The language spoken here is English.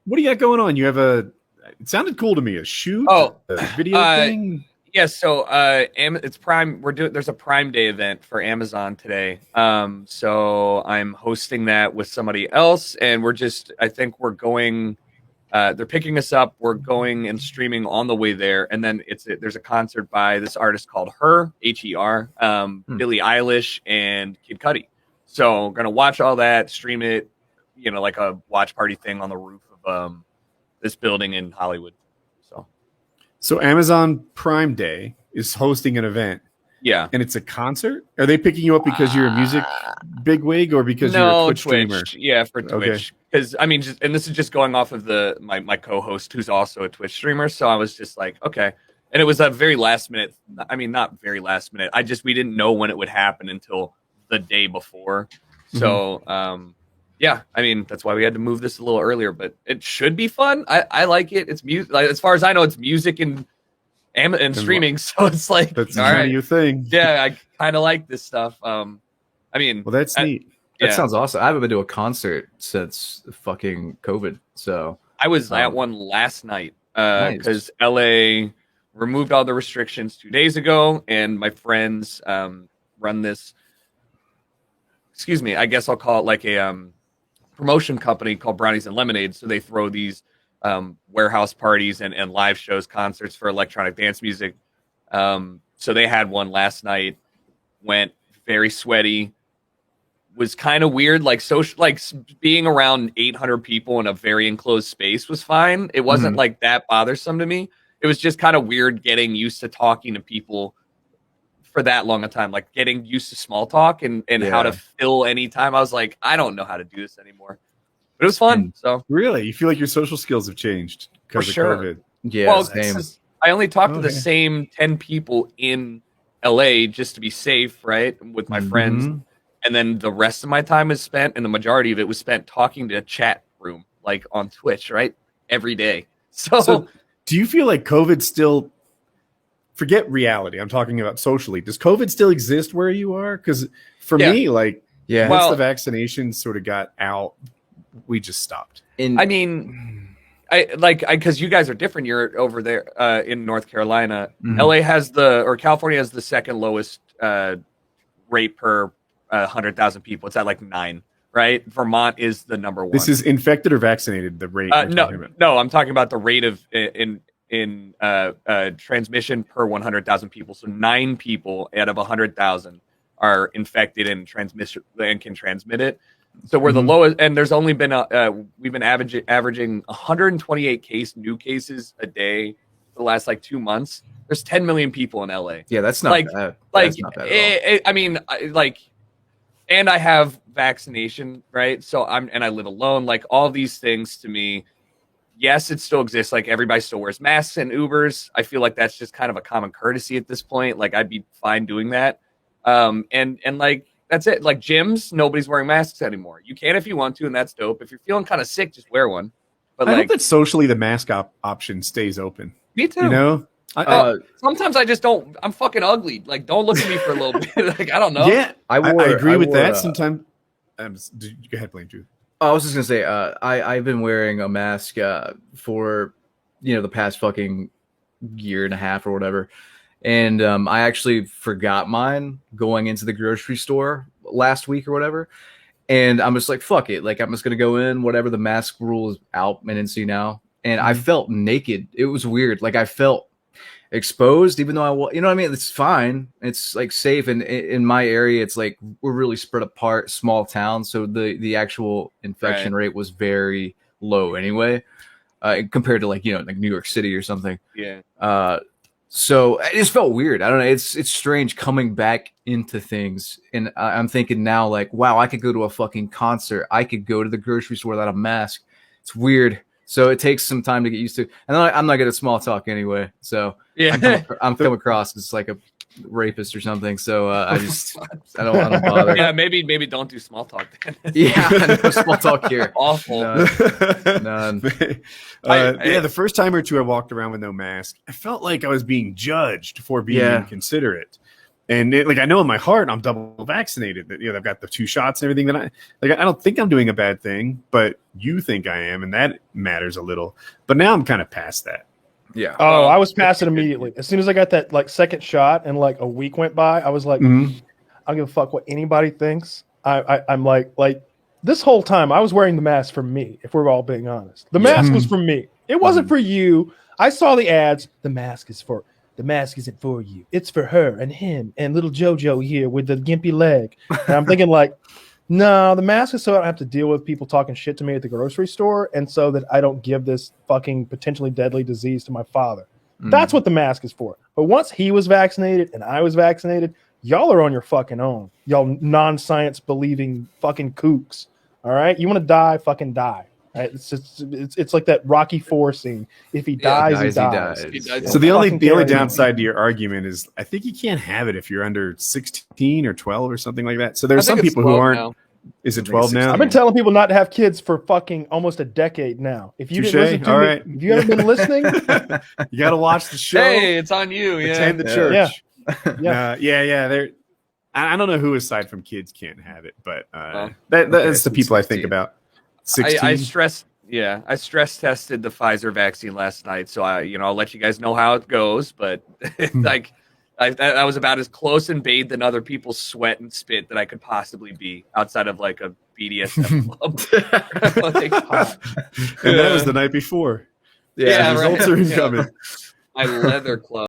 What do you got going on? You have it sounded cool to me, a shoot, Oh, a video thing. yes. So, it's Prime. There's a Prime Day event for Amazon today. So I'm hosting that with somebody else, and I think we're going. They're picking us up. We're going and streaming on the way there, and then there's a concert by this artist called Her, Billie Eilish and Kid Cudi. So gonna watch all that, stream it, like a watch party thing on the roof of this building in Hollywood. So Amazon Prime Day is hosting an event. Yeah. And it's a concert? Are they picking you up because you're a music bigwig or because you're a Twitch streamer? Yeah, for Twitch. Because and this is just going off of my co-host who's also a Twitch streamer. So I was just like, okay. And it was a very last minute. I mean, not very last minute. We didn't know when it would happen until the day before. So, yeah, I mean, that's why we had to move this a little earlier, but it should be fun. I like it. It's music. Like, as far as I know, it's music and streaming. So it's like, that's kind of your thing. Yeah, I kind of like this stuff. I mean, well, that's neat. That sounds awesome. I haven't been to a concert since fucking COVID. So I was at one last night because nice. LA removed all the restrictions 2 days ago, and my friends run this. Excuse me. I guess I'll call it like a promotion company called Brownies and Lemonade. So they throw these warehouse parties and live shows, concerts for electronic dance music. So they had one last night, went very sweaty, was kind of weird. Like being around 800 people in a very enclosed space was fine. It wasn't like that bothersome to me. It was just kind of weird getting used to talking to people for that long a time, like getting used to small talk and how to fill any time. I was like, I don't know how to do this anymore. But it was fun. So really, you feel like your social skills have changed because of COVID? Yeah. Well, I only talked to the same 10 people in LA just to be safe, right, with my friends, and then the rest of my time is spent, and the majority of it was spent talking to a chat room, like on Twitch, right, every day. So do you feel like COVID still? Forget reality. I'm talking about socially. Does COVID still exist where you are? Because for me, once the vaccinations sort of got out, we just stopped. Because you guys are different. You're over there in North Carolina. LA has California has the second lowest rate per 100,000 people. It's at like 9, right? Vermont is the number 1. This is infected or vaccinated, the rate? No, I'm talking about the rate of in transmission per 100,000 people. So 9 people out of 100,000 are infected and can transmit it. So we're the lowest, and there's only been we've been averaging 128 new cases a day for the last 2 months. There's 10 million people in LA. Yeah, that's not bad. That's not bad at all. I mean, and I have vaccination, right? So I live alone. Like, all these things to me, yes, it still exists. Like, everybody still wears masks and Ubers. I feel like that's just kind of a common courtesy at this point. Like, I'd be fine doing that. And like, that's it. Like, gyms, nobody's wearing masks anymore. You can if you want to, and that's dope. If you're feeling kind of sick, just wear one. But I hope that socially the mask option stays open. Me too. You know? Sometimes I just don't. I'm fucking ugly. Like, don't look at me for a little bit. Like, I don't know. Yeah, I agree with that. Sometimes, go ahead, Blame Drew. I was just gonna say, I've been wearing a mask for the past fucking year and a half or whatever, and I actually forgot mine going into the grocery store last week or whatever, and I'm just like, fuck it, like I'm just gonna go in, whatever, the mask rule is out in NC now, and I felt naked. It was weird, like I felt exposed, even though what I mean, it's fine, it's like safe, and in my area it's like we're really spread apart, small town, so the actual infection rate was very low anyway, compared to like New York City or something. So it just felt weird. I don't know, it's strange coming back into things, and I'm thinking now, like, wow, I could go to a fucking concert, I could go to the grocery store without a mask. It's weird. So it takes some time to get used to. And I'm not good at small talk anyway. So I'm come across as like a rapist or something. So I don't bother. Yeah, maybe don't do small talk then. No small talk here. Awful. None. The first time or two I walked around with no mask, I felt like I was being judged for being inconsiderate. And I know in my heart I'm double vaccinated. That I've got the 2 shots and everything. That I don't think I'm doing a bad thing, but you think I am, and that matters a little. But now I'm kind of past that. Yeah. Oh, I was past it immediately. As soon as I got that second shot, and a week went by, I was like, I don't give a fuck what anybody thinks. I'm like this whole time I was wearing the mask for me. If we're all being honest, the mask was for me. It wasn't for you. I saw the ads. The mask isn't for you. It's for her and him and little JoJo here with the gimpy leg. And I'm thinking no, the mask is so I don't have to deal with people talking shit to me at the grocery store, and so that I don't give this fucking potentially deadly disease to my father. That's what the mask is for. But once he was vaccinated and I was vaccinated, y'all are on your fucking own. Y'all non-science believing fucking kooks. All right? You want to die, fucking die. Right? It's like that Rocky IV scene. If he dies, he dies. So the only downside to your argument is I think you can't have it if you're under 16 or 12 or something like that. So there's some people who aren't. Now. Is it 12 now? I've been telling people not to have kids for fucking almost a decade now. If you didn't listen to me, if you haven't been listening, you got to watch the show. Hey, it's on you. Attend the church. Yeah. I don't know who aside from kids can't have it, but that's the people 16. I think about. 16. I stress tested the Pfizer vaccine last night, so I'll let you guys know how it goes. But I was about as close and bathed in other people's sweat and spit that I could possibly be outside of a BDSM club. And that was the night before. Yeah, results are incoming. My leather club.